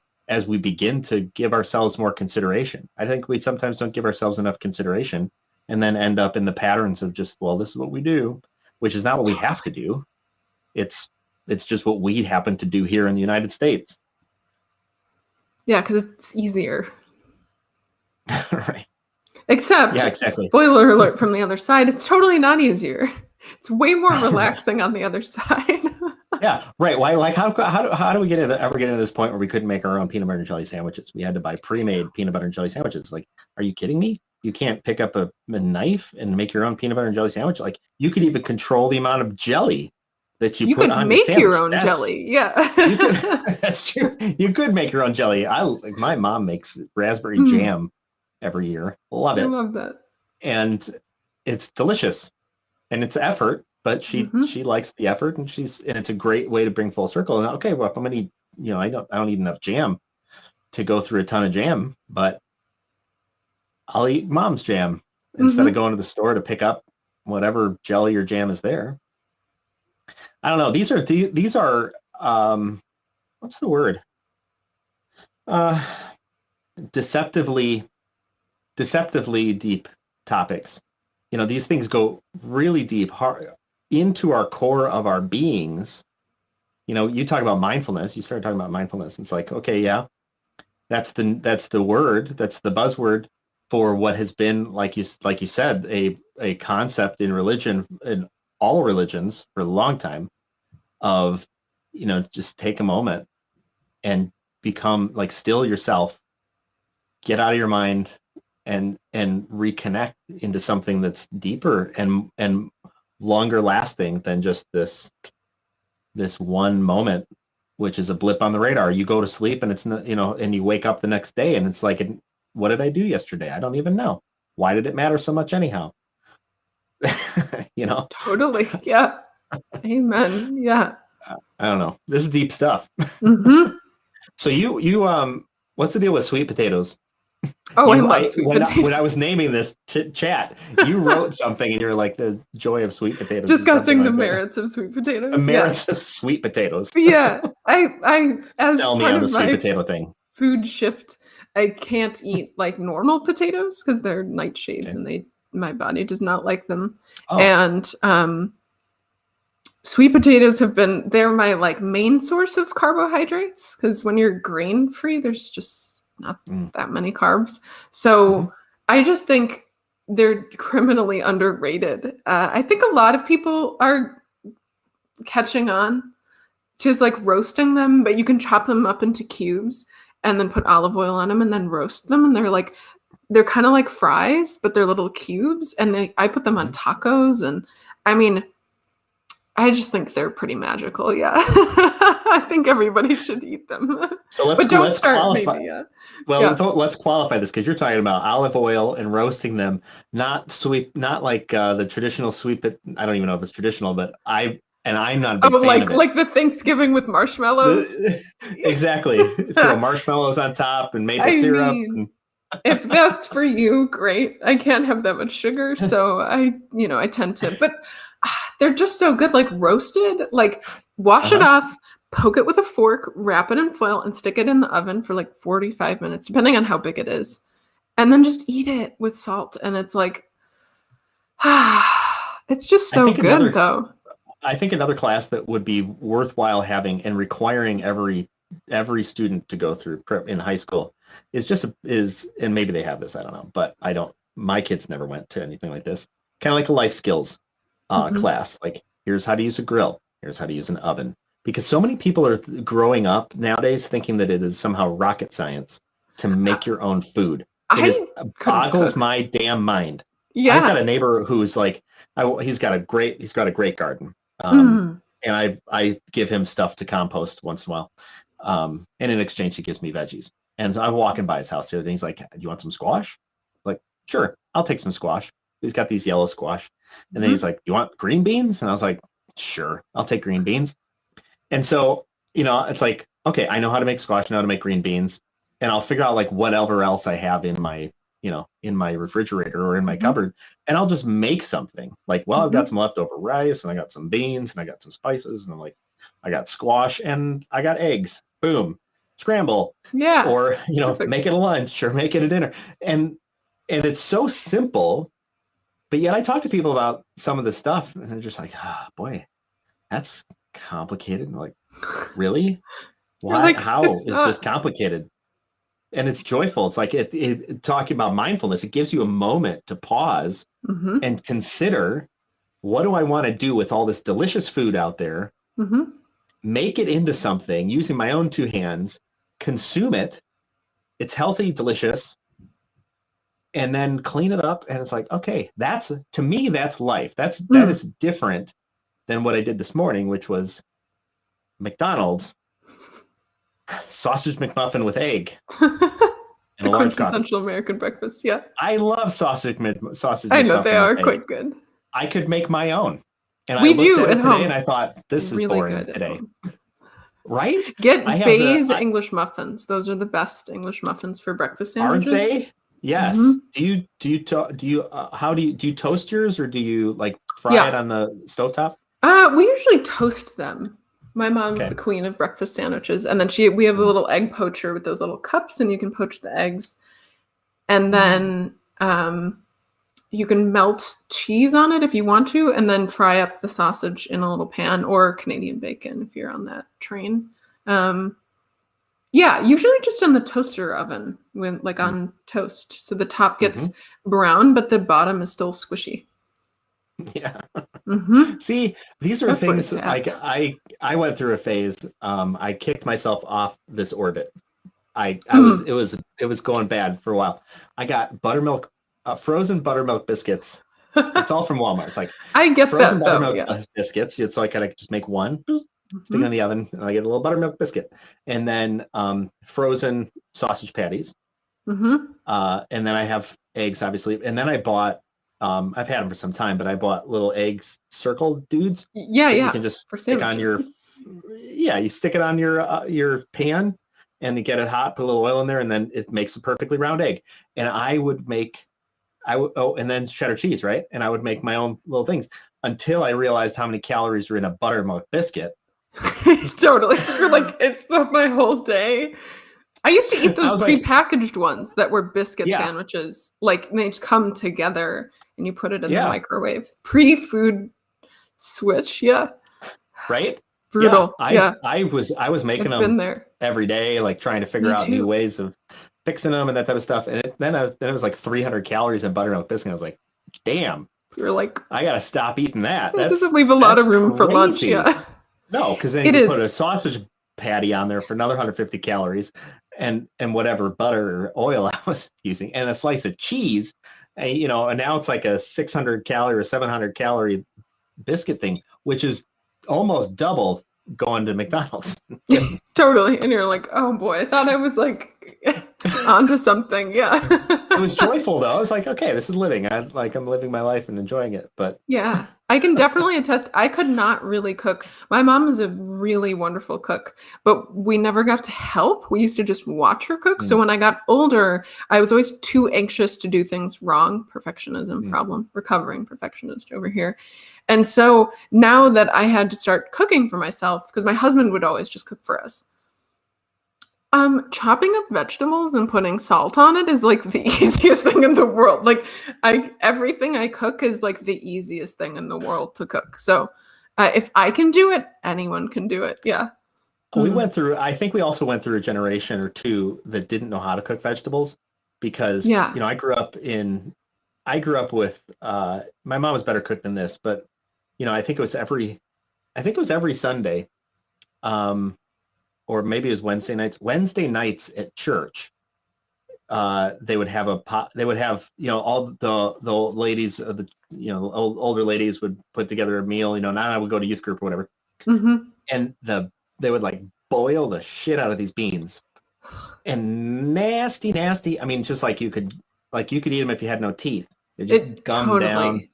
begin to give ourselves more consideration. I think we sometimes don't give ourselves enough consideration, and then end up in the patterns of just, well, this is what we do, which is not what we have to do. It's just what we happen to do here in the United States. Yeah, because it's easier. Right. Except, yeah, exactly. Spoiler alert from the other side, it's totally not easier. It's way more relaxing on the other side. Yeah, right. Why? Like, how do we ever get into this point where we couldn't make our own peanut butter and jelly sandwiches? We had to buy pre-made peanut butter and jelly sandwiches. Like, are you kidding me? you can't pick up a knife and make your own peanut butter and jelly sandwich. Like you could even control the amount of jelly that you You put could on your make your sandwich. own jelly. Yeah. You could that's true. You could make your own jelly. My mom makes raspberry Mm, jam every year. Love I it. love that. And it's delicious. And it's effort, but Hmm. she likes the effort, and it's a great way to bring full circle. And okay, well, if I'm gonna eat, I don't need enough jam to go through a ton of jam, but I'll eat mom's jam instead of Hmm. going to the store to pick up whatever jelly or jam is there. I don't know. These are what's the word? Uh, deceptively deceptively deep topics. These things go really deep, hard, into our core of our beings. You talk about mindfulness. You started talking about mindfulness. It's like, okay, yeah, that's the word, that's the buzzword for what has been, like you said, a concept in religion, in all religions for a long time, of just take a moment and become like, still yourself, get out of your mind, and reconnect into something that's deeper and longer lasting than just this one moment, which is a blip on the radar. You go to sleep and it's not, and you wake up the next day and it's like, what did I do yesterday? I don't even know. Why did it matter so much anyhow? you know, Totally. Yeah. Amen. Yeah. I don't know. This is deep stuff. Hmm. So what's the deal with sweet potatoes? Oh, I You, love I sweet when I potatoes. was naming this chat, you wrote something and you're like, the joy of sweet potatoes or something Discussing the like that. merits of sweet The potatoes. Yeah. merits of sweet potatoes. But yeah. I, as Sell me part on the of sweet my potato thing. food shift, I can't eat like normal potatoes because they're nightshades Okay. and my body does not like them. Oh, And sweet potatoes they're my like main source of carbohydrates because when you're grain free, there's just not mm, that many carbs. mhm. So I just think they're criminally underrated. I think a lot of people are catching on to just like roasting them, but you can chop them up into cubes and then put olive oil on them and then roast them. And they're kind of like fries, but they're little cubes. And I put them on Mhm. tacos. And I mean, I just think they're pretty magical. Yeah. I think everybody should eat them. So let's But don't let's start, qualify. maybe. Yeah. Well, Yeah. let's qualify this, because you're talking about olive oil and roasting them, not sweet, not like the traditional sweet. But I don't even know if it's traditional, but I'm not a Oh, big fan of it. like the Thanksgiving with marshmallows. Exactly. Throw marshmallows on top and maple I syrup. mean, And, if that's for you, great. I can't have that much sugar, so I tend to, but they're just so good. Like roasted, like wash it uh-huh. off, poke it with a fork, wrap it in foil, and stick it in the oven for like 45 minutes, depending on how big it is. And then just eat it with salt. And it's like, it's just I so think good another though. I think another class that would be worthwhile having and requiring every student to go through in high school and maybe they have this, I don't know, but I don't. My kids never went to anything like this. Kind of like a life skills Hmm. class. Like, here's how to use a grill. Here's how to use an oven. Because so many people are growing up nowadays thinking that it is somehow rocket science to make your own food. It is I couldn't boggles cook. my damn mind. I've got Yeah. a neighbor who's like, he's got a great garden. Mm. And I give him stuff to compost once in a while. And in exchange, he gives me veggies. And I'm walking by his house the other day. He's like, "Do you want some squash?" Like, sure, I'll take some squash. He's got these yellow squash. And then he's Mhm. like, "You want green beans?" And I was like, "Sure, I'll take green beans." And so, it's like, okay, I know how to make squash, I know how to make green beans, and I'll figure out like whatever else I have in my refrigerator or in my Mhm. cupboard, and I'll just make something. Like, well, I've got Mhm. some leftover rice, and I got some beans, and I got some spices, and I'm like, I got squash, and I got eggs. Boom, scramble, Yeah. or Perfect. make it a lunch or make it a dinner, and it's so simple. But yet, I talk to people about some of the stuff, and they're just like, oh, boy, that's complicated. And I'm like, really? You're Why? like, How it's is this not. complicated? And it's joyful. It's like talking about mindfulness. It gives you a moment to pause Mhm. and consider, what do I want to do with all this delicious food out there? Mhm. Make it into something using my own two hands, consume it. It's healthy, delicious, and then clean it up. And it's like, okay, to me, that's life. That Mm. is different than what I did this morning, which was McDonald's sausage McMuffin with egg and The a large coffee. quintessential American breakfast. Yeah. I love sausage I know they McMuffin are with egg. quite good. I could make my own. And We I looked do at it at today home. and I thought, this is Really boring good at today. home. Right? Get I have Bay's English muffins. Those are the best English muffins for breakfast sandwiches. Aren't they? Yes. Mhm. How do you toast yours, or do you like fry Yeah. it on the stovetop? We usually toast them. My mom's Okay. the queen of breakfast sandwiches, and then we have a little egg poacher with those little cups, and you can poach the eggs, and then you can melt cheese on it if you want to, and then fry up the sausage in a little pan, or Canadian bacon if you're on that train. Yeah, usually just in the toaster oven, when like on toast, so the top gets brown, but the bottom is still squishy. Yeah. Mm-hmm. See, these are That's what things it's at. I went through a phase. I kicked myself off this orbit. It was going bad for a while. I got buttermilk, frozen buttermilk biscuits. It's all from Walmart. It's like I get frozen that though. buttermilk Yeah. biscuits. So I kind of just make one, stick it in the oven, and I get a little buttermilk biscuit. And then frozen sausage patties. Mm-hmm. And then I have eggs, obviously. And then I bought, I've had them for some time, but I bought little eggs circle dudes. Yeah, that yeah. You can just for stick on you stick it on your pan and you get it hot, put a little oil in there, and then it makes a perfectly round egg. And and then cheddar cheese, right? And I would make my own little things until I realized how many calories are in a buttermilk biscuit. Totally. You're like, it's my whole day. I used to eat those prepackaged ones that were biscuit sandwiches. Like they just come together and you put it in the microwave. Pre-food switch, yeah. Right? Brutal. Yeah. I was making them every day, like trying to figure out new ways of fixing them and that type of stuff. And then it was like 300 calories in buttermilk biscuit. I was like, damn. You're like, I gotta stop eating that. That doesn't leave a lot of room for lunch. Yeah. No, because then you put a sausage patty on there for another 150 calories. And whatever butter or oil I was using, and a slice of cheese, and now it's like a 600 calorie or 700 calorie biscuit thing, which is almost double going to McDonald's. Totally. And you're like, oh boy, I thought I was like onto something. Yeah. It was joyful though. I was like, okay, this is living. I'm living my life and enjoying it. But yeah, I can definitely attest. I could not really cook. My mom is a really wonderful cook, but we never got to help. We used to just watch her cook. So when I got older, I was always too anxious to do things wrong. Perfectionism problem, recovering perfectionist over here. And so now that I had to start cooking for myself, because my husband would always just cook for us. Chopping up vegetables and putting salt on it is like the easiest thing in the world. Like everything I cook is like the easiest thing in the world to cook. So if I can do it, anyone can do it. Yeah. I think we also went through a generation or two that didn't know how to cook vegetables because, I grew up with, my mom was better cook than this, but I think it was every Sunday. Or maybe it was Wednesday nights. Wednesday nights at church, they would have all the ladies, older ladies would put together a meal. Now I would go to youth group or whatever, and they would like boil the shit out of these beans, and nasty. I mean, just like you could eat them if you had no teeth. They just gum down,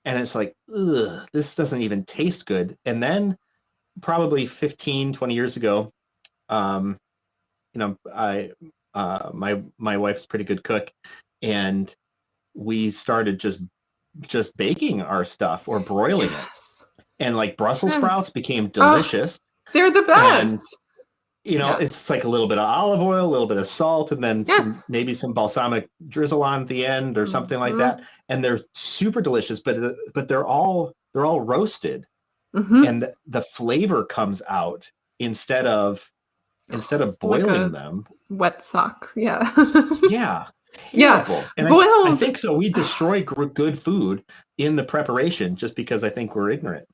and it's like, ugh, this doesn't even taste good. And then probably 15, 20 years ago. My wife's a pretty good cook, and we started just baking our stuff or broiling it. And like Brussels sprouts became delicious. They're the best. And it's like a little bit of olive oil, a little bit of salt, and then maybe some balsamic drizzle on at the end or something like that. And they're super delicious, but they're all roasted, and the flavor comes out instead of boiling them. Wet sock. Yeah. Yeah. Terrible. And I think so. We destroy good food in the preparation just because I think we're ignorant.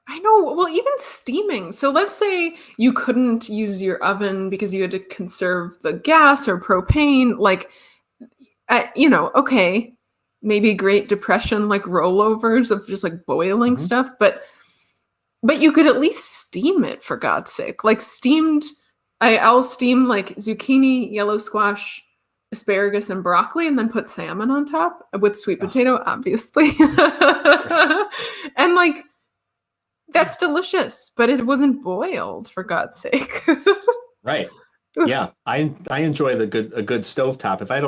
I know. Well, even steaming. So let's say you couldn't use your oven because you had to conserve the gas or propane. Like Okay, maybe Great Depression like rollovers of just like boiling Mhm. stuff, but you could at least steam it for God's sake. Like steamed, I'll steam like zucchini, yellow squash, asparagus, and broccoli, and then put salmon on top with sweet Oh, potato, obviously. of course. And like that's delicious, but it wasn't boiled for God's sake. Right. Oof. Yeah. I enjoy a good stovetop. If I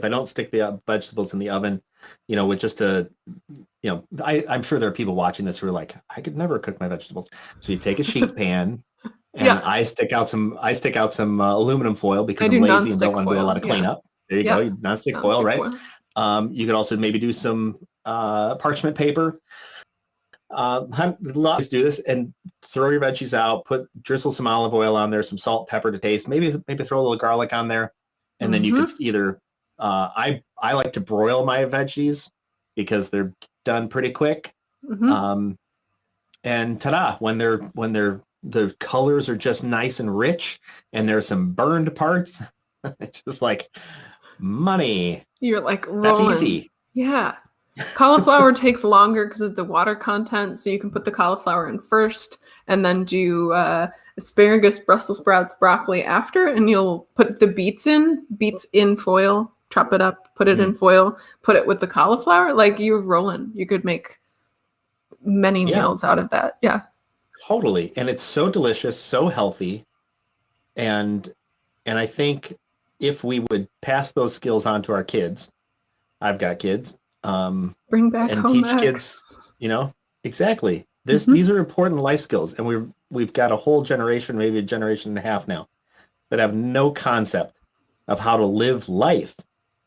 don't stick the vegetables in the oven, with just I'm sure there are people watching this who are like, I could never cook my vegetables. So you take a sheet pan, and Yeah, I stick out some aluminum foil I because do I'm lazy and don't nonstick want to do a lot foil. of Yeah, cleanup. There you go, yeah, nonstick foil, nonstick right? foil. You could also maybe do some parchment paper. Let's do this and throw your veggies out. Drizzle some olive oil on there, some salt, pepper to taste. Maybe throw a little garlic on there, and then you could Mm-hmm. either. I like to broil my veggies because they're done pretty quick. Mm-hmm. Um, and ta-da! When the colors are just nice and rich, and there's some burned parts, it's just like money. You're like That's rolling. easy. Yeah. Cauliflower takes longer because of the water content, so you can put the cauliflower in first and then do asparagus, Brussels sprouts, broccoli after, and you'll put the beets in foil, chop it up, put it in Mm. foil, put it with the cauliflower. Like you're rolling. You could make many Yeah, meals out of that. Yeah. totally. And it's so delicious, so healthy, and I think if we would pass those skills on to our kids, I've got kids, Bring back and home teach ec. kids, exactly. Mm-hmm. These are important life skills, and we've got a whole generation, maybe a generation and a half now, that have no concept of how to live life.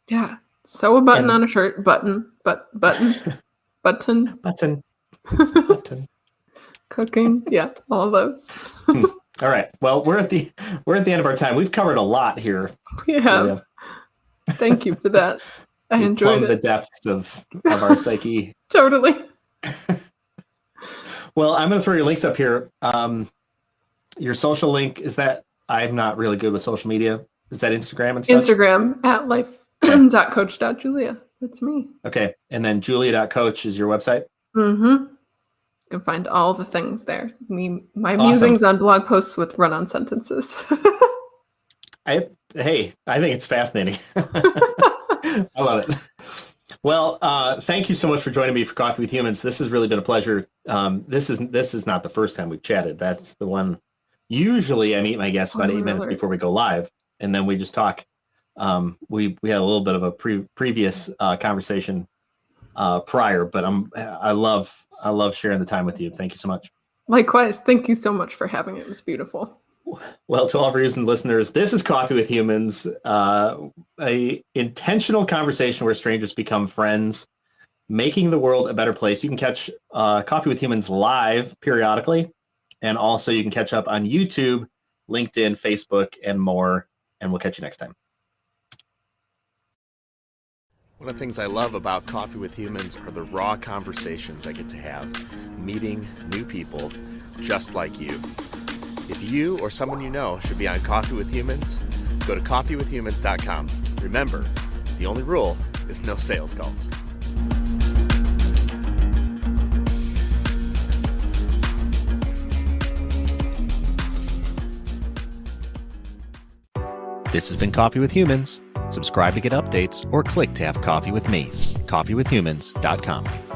Yeah. Sew a button And on a shirt. Button. Button. button, button. Cooking. Yeah. All those. All right. Well, we're at the end of our time. We've covered a lot here, We have. Julia. Thank you for that. I We've enjoyed plumbed the it. depths of our psyche. Totally. Well, I'm going to throw your links up here. Your social link, is that, I'm not really good with social media. Is that Instagram and stuff? Instagram at life.coach.julia. That's me. Okay. And then julia.coach is your website? Mm-hmm. You can find all the things there. My Awesome. musings on blog posts with run-on sentences. I think it's fascinating. I love it. Well, thank you so much for joining me for Coffee with Humans. This has really been a pleasure. This is not the first time we've chatted. That's the one. Usually I meet my guests about 8 minutes before we go live, and then we just talk. We had a little bit of a previous conversation prior, but I love sharing the time with you. Thank you so much. Likewise. Thank you so much for having it. It was beautiful. Well, to all of our viewers and listeners, this is Coffee with Humans, a intentional conversation where strangers become friends, making the world a better place. You can catch Coffee with Humans live periodically, and also you can catch up on YouTube, LinkedIn, Facebook, and more. And we'll catch you next time. One of the things I love about Coffee with Humans are the raw conversations I get to have, meeting new people just like you. If you or someone you know should be on Coffee with Humans, go to coffeewithhumans.com. Remember, the only rule is no sales calls. This has been Coffee with Humans. Subscribe to get updates or click to have coffee with me. coffeewithhumans.com.